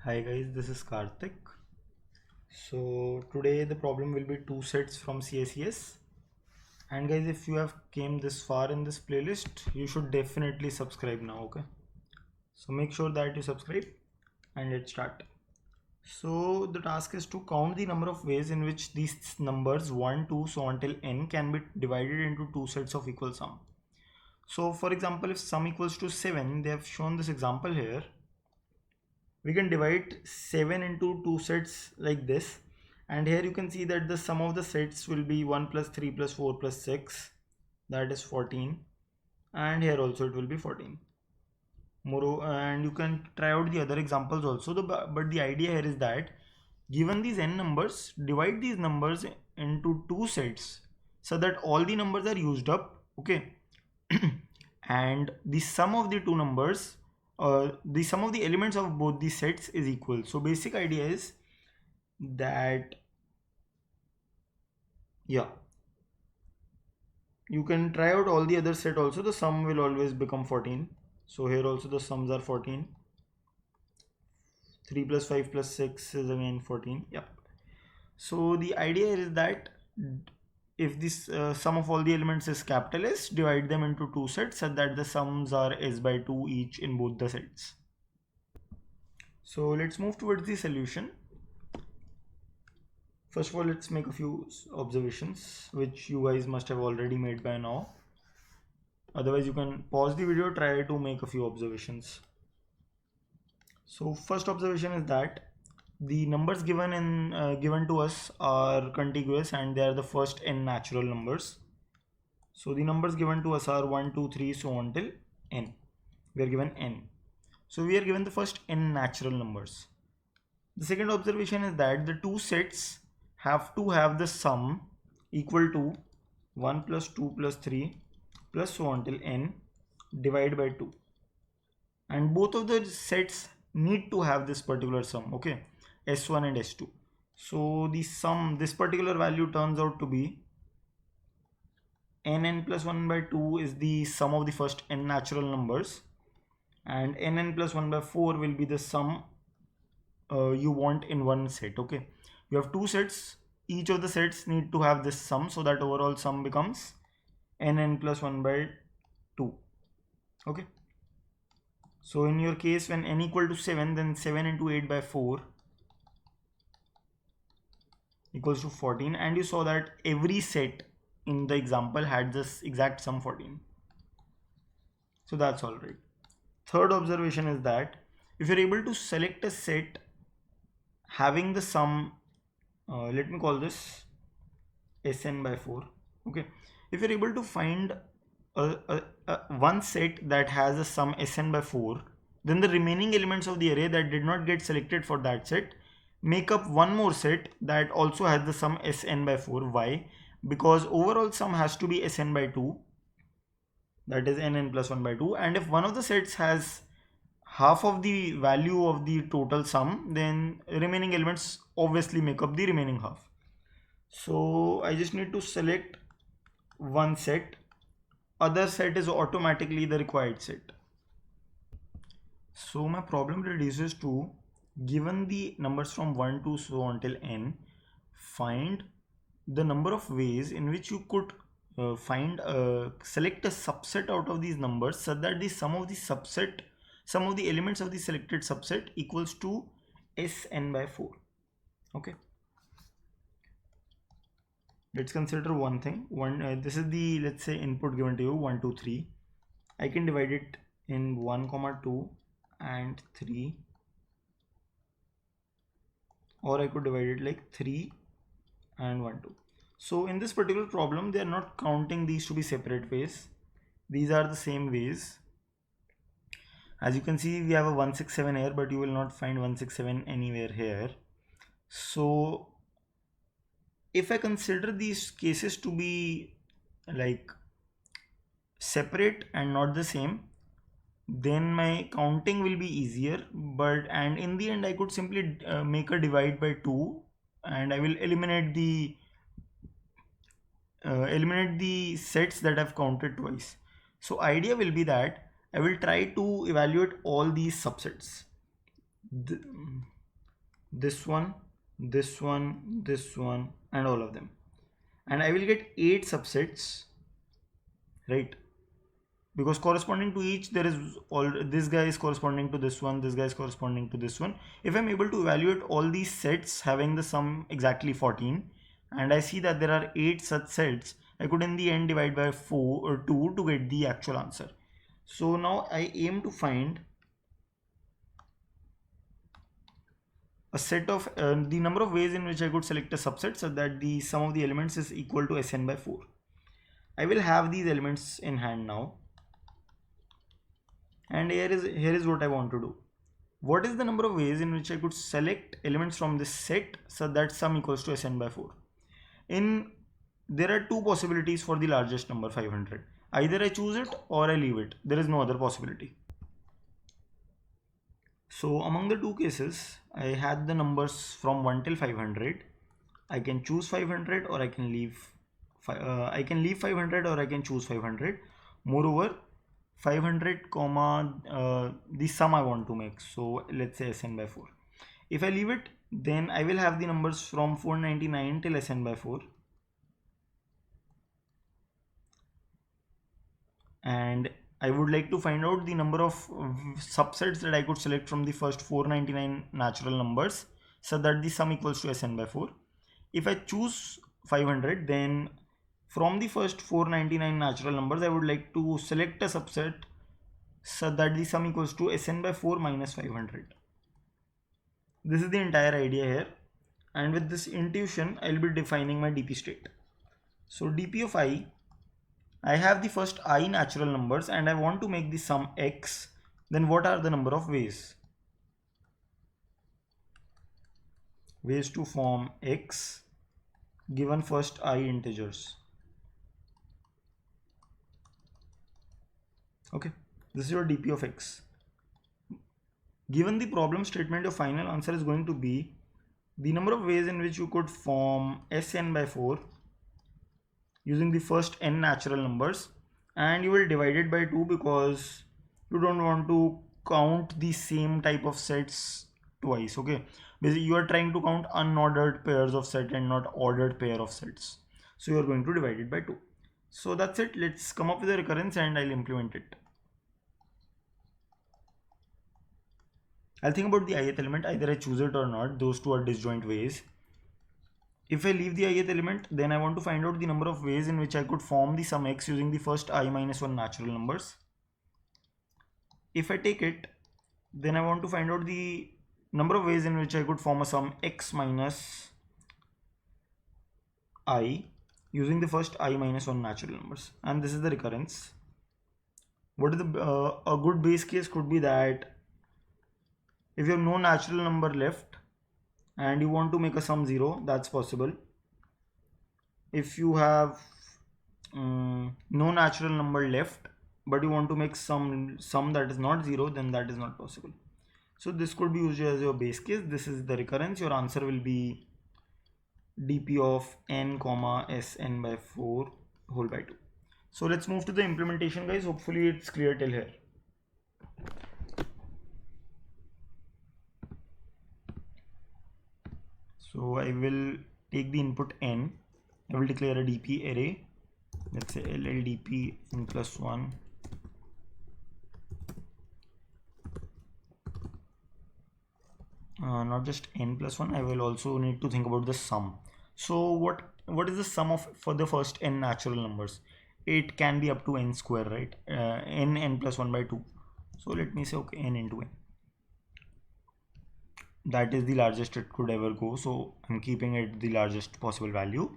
Hi guys, this is Karthik. So today the problem will be two sets from CSES. And guys, if you have came this far in this playlist, you should definitely subscribe now, okay? So make sure that you subscribe and let's start. So the task is to count the number of ways in which these numbers 1, 2, so until n can be divided into two sets of equal sum. So for example, if sum equals to 7, they have shown this example here. We can divide 7 into two sets like this, and here you can see that the sum of the sets will be 1 plus 3 plus 4 plus 6, that is 14, and here also it will be 14. And you can try out the other examples also, but the idea here is that given these n numbers, divide these numbers into two sets so that all the numbers are used up, okay? And the sum of the two numbers, the sum of the elements of both the sets is equal. So basic idea is that, yeah, you can try out all the other set also, the sum will always become 14. So here also the sums are 14. 3 plus 5 plus 6 is again 14. Yep. So the idea is that if this sum of all the elements is capital S, divide them into two sets so that the sums are S by 2 each in both the sets. So let's move towards the solution. First of all, let's make a few observations which you guys must have already made by now. Otherwise, you can pause the video, try to make a few observations. So first observation is that the numbers given to us are contiguous and they are the first n natural numbers. So the numbers given to us are 1, 2, 3, so on till n. We are given n. So we are given the first n natural numbers. The second observation is that the two sets have to have the sum equal to 1 plus 2 plus 3 plus so on till n divided by 2. And both of the sets need to have this particular sum, okay? S1 and S2. So the sum, this particular value turns out to be nn plus 1 by 2 is the sum of the first n natural numbers, and nn plus 1 by 4 will be the sum you want in one set, okay? You have two sets, each of the sets need to have this sum, so that overall sum becomes nn plus 1 by 2, okay? So in your case, when n equal to 7, then 7 into 8 by 4 equals to 14, and you saw that every set in the example had this exact sum 14. So that's all right. Third observation is that if you're able to select a set having the sum, let me call this Sn by 4, okay? If you're able to find one set that has a sum Sn by 4, then the remaining elements of the array that did not get selected for that set make up one more set that also has the sum Sn by 4. Why? Because overall sum has to be Sn by 2, that is nn plus 1 by 2, and if one of the sets has half of the value of the total sum, then remaining elements obviously make up the remaining half. So I just need to select one set, other set is automatically the required set. So my problem reduces to, given the numbers from 1 to so until n, find the number of ways in which you could select a subset out of these numbers so that the sum of the elements of the selected subset equals to Sn by 4, okay? Let's consider one thing. This is the, let's say, input given to you 1, 2, 3. I can divide it in 1, 2 and 3, or I could divide it like 3 and 1, 2. So in this particular problem, they are not counting these to be separate ways. These are the same ways. As you can see, we have a 167 here, but you will not find 167 anywhere here. So if I consider these cases to be like separate and not the same, then my counting will be easier, and in the end I could simply make a divide by 2 and I will eliminate the sets that I've counted twice. So idea will be that I will try to evaluate all these subsets. th this one, this one, this one, and all of them. And I will get 8 subsets, right? Because corresponding to each, there is all, this guy is corresponding to this one, this guy is corresponding to this one. If I'm able to evaluate all these sets having the sum exactly 14, and I see that there are 8 such sets, I could in the end divide by 4 or 2 to get the actual answer. So now I aim to find a set of the number of ways in which I could select a subset so that the sum of the elements is equal to Sn by 4. I will have these elements in hand now, and here is what I want to do. What is the number of ways in which I could select elements from this set so that sum equals to Sn by 4? There are two possibilities for the largest number 500. Either I choose it or I leave it. There is no other possibility. So among the two cases, I had the numbers from 1 till 500. I can choose 500 or I can leave 500 or I can choose 500. Moreover, 500 comma the sum I want to make. So let's say Sn by 4. If I leave it, then I will have the numbers from 499 till Sn by 4. And I would like to find out the number of subsets that I could select from the first 499 natural numbers so that the sum equals to Sn by 4. If I choose 500, then from the first 499 natural numbers, I would like to select a subset so that the sum equals to Sn by 4 minus 500. This is the entire idea here. And with this intuition, I will be defining my DP state. So DP of I have the first I natural numbers and I want to make the sum x. Then what are the number of ways? Ways to form x given first I integers. Okay, this is your DP of x. Given the problem statement, your final answer is going to be the number of ways in which you could form Sn by 4 using the first n natural numbers, and you will divide it by 2 because you don't want to count the same type of sets twice. Okay, basically you are trying to count unordered pairs of set and not ordered pair of sets, so you are going to divide it by 2. So that's it. Let's come up with a recurrence and I'll implement it. I'll think about the ith element, either I choose it or not. Those two are disjoint ways. If I leave the ith element, then I want to find out the number of ways in which I could form the sum x using the first I minus 1 natural numbers. If I take it, then I want to find out the number of ways in which I could form a sum x minus I using the first I minus 1 natural numbers. And this is the recurrence. What is a good base case could be that if you have no natural number left and you want to make a sum 0, that's possible. If you have no natural number left but you want to make sum that is not 0, then that is not possible. So this could be used as your base case. This is the recurrence. Your answer will be dp of n comma Sn by 4 whole by 2. So let's move to the implementation, guys. Hopefully it's clear till here. So I will take the input n. I will declare a dp array. Let's say LLDP n plus 1. Not just n plus 1. I will also need to think about the sum. So what is the sum of for the first n natural numbers? It can be up to n square, right? n plus 1 by 2. So let me say okay, n into n. That is the largest it could ever go, so I'm keeping it the largest possible value.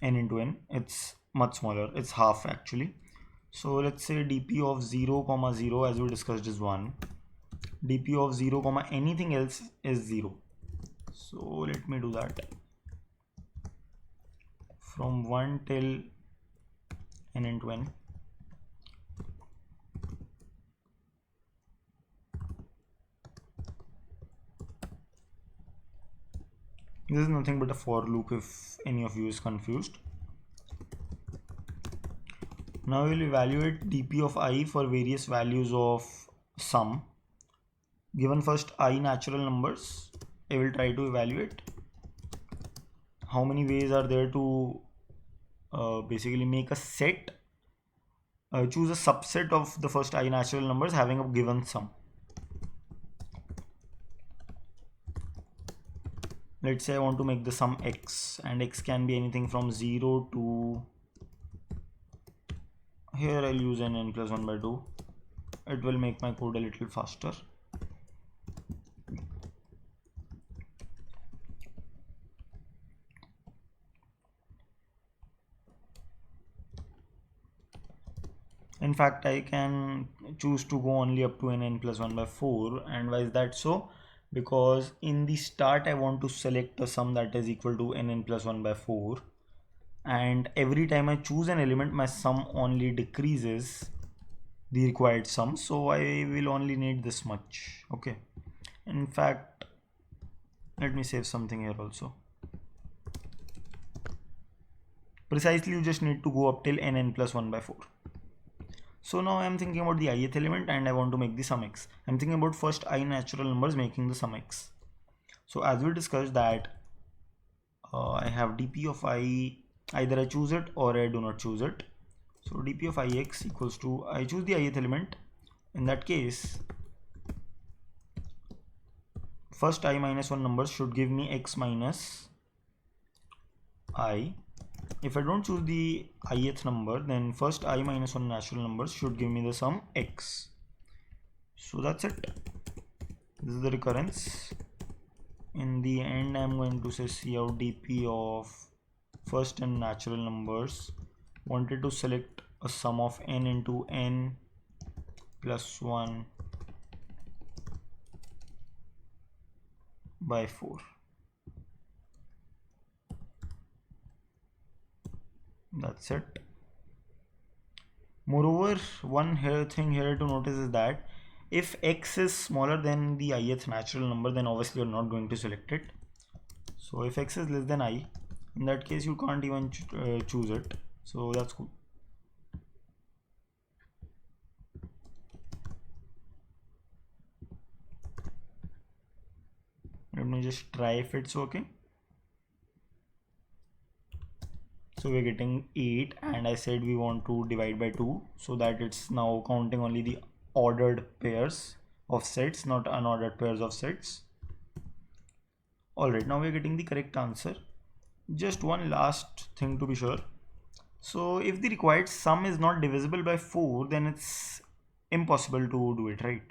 N into n, it's much smaller, it's half actually. So let's say dp of 0 comma 0, as we discussed, is 1. dp of 0 comma anything else is 0. So let me do that. From 1 till n into n. This is nothing but a for loop if any of you is confused. Now we'll evaluate dp of I for various values of sum. Given first I natural numbers, I will try to evaluate how many ways are there to basically make a set, choose a subset of the first I natural numbers having a given sum. Let's say I want to make the sum x, and x can be anything from 0 to, here I'll use an n plus 1 by 2. It will make my code a little faster. In fact, I can choose to go only up to an n plus 1 by 4. And why is that so? Because in the start I want to select a sum that is equal to n plus 1 by 4, and every time I choose an element my sum only decreases the required sum, so I will only need this much. Okay, in fact, let me save something here also. Precisely, you just need to go up till n plus 1 by 4. So now I am thinking about the ith element and I want to make the sum x. I am thinking about first I natural numbers making the sum x. So as we discussed that I have dp of I, either I choose it or I do not choose it. So dp of ix equals to, I choose the ith element. In that case, first I minus 1 numbers should give me x minus I. If I don't choose the ith number, then first I minus 1 natural numbers should give me the sum x. So that's it. This is the recurrence. In the end, I'm going to say cout dp of first n natural numbers. Wanted to select a sum of n into n plus 1 by 4. That's it. Moreover, one thing here to notice is that if x is smaller than the ith natural number, then obviously you're not going to select it. So if x is less than I, in that case you can't even choose it. So that's cool. Let me just try if it's working. So we're getting 8, and I said we want to divide by 2 so that it's now counting only the ordered pairs of sets, not unordered pairs of sets. Alright, now we're getting the correct answer. Just one last thing to be sure. So if the required sum is not divisible by 4, then it's impossible to do it, right?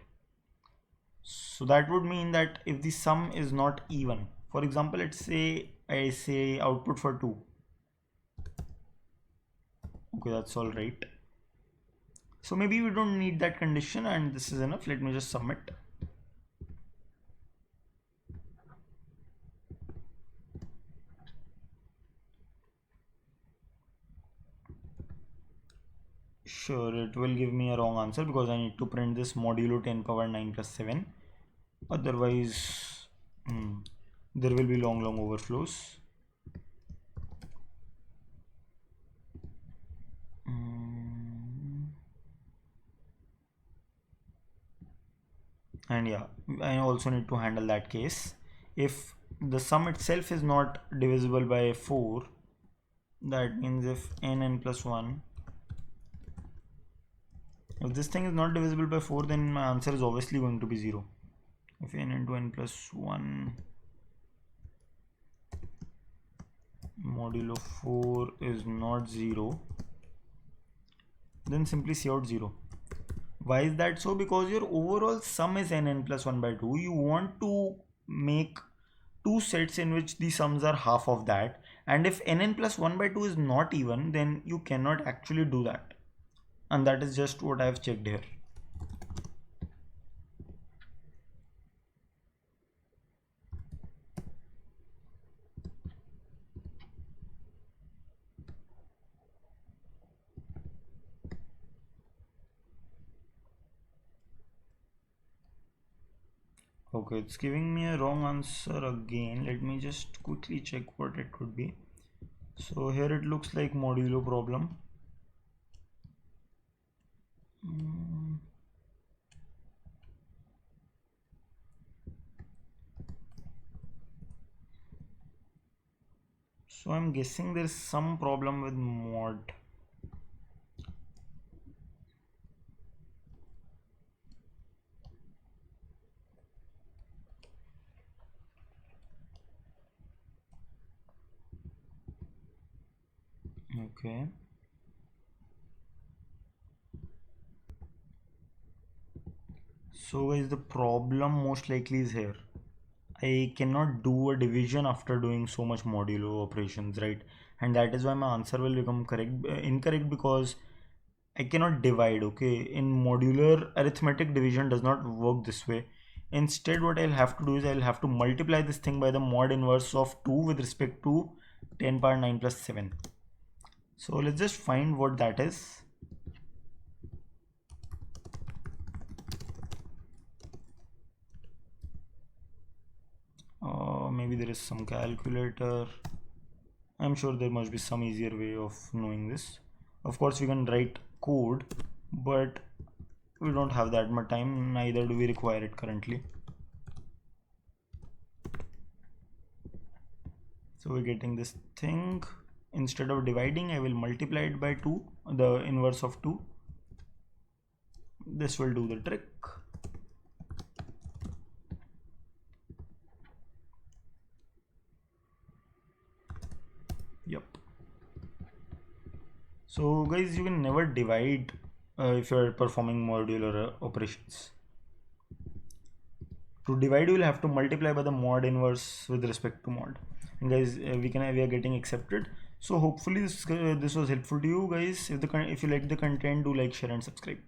So that would mean that if the sum is not even, for example, let's say I say output for 2. Okay, that's all right. So maybe we don't need that condition and this is enough. Let me just submit. Sure, it will give me a wrong answer because I need to print this modulo 10 power 9 plus 7. Otherwise, there will be long overflows. And yeah, I also need to handle that case. If the sum itself is not divisible by 4, that means if n plus 1, if this thing is not divisible by 4, then my answer is obviously going to be 0. If n into n plus 1 modulo 4 is not 0, then simply cout 0. Why is that so? Because your overall sum is n plus 1 by 2. You want to make two sets in which the sums are half of that, and if n plus 1 by 2 is not even, then you cannot actually do that, and that is just what I have checked here. Okay, it's giving me a wrong answer again. Let me just quickly check what it could be. So here it looks like modulo problem. So I'm guessing there's some problem with mod. Okay. So guys, the problem most likely is here. I cannot do a division after doing so much modulo operations, right? And that is why my answer will become incorrect, because I cannot divide. Okay, in modular arithmetic, division does not work this way. Instead, what I'll have to do is I'll have to multiply this thing by the mod inverse of 2 with respect to 10 power 9 plus 7. So let's just find what that is. Maybe there is some calculator. I'm sure there must be some easier way of knowing this. Of course, we can write code, but we don't have that much time, neither do we require it currently. So we're getting this thing. Instead of dividing, I will multiply it by 2, the inverse of 2. This will do the trick. Yep. So guys, you can never divide if you're performing modular operations. To divide, you will have to multiply by the mod inverse with respect to mod. And guys, we are getting accepted. So hopefully this was helpful to you guys. If you like the content, do like, share and subscribe.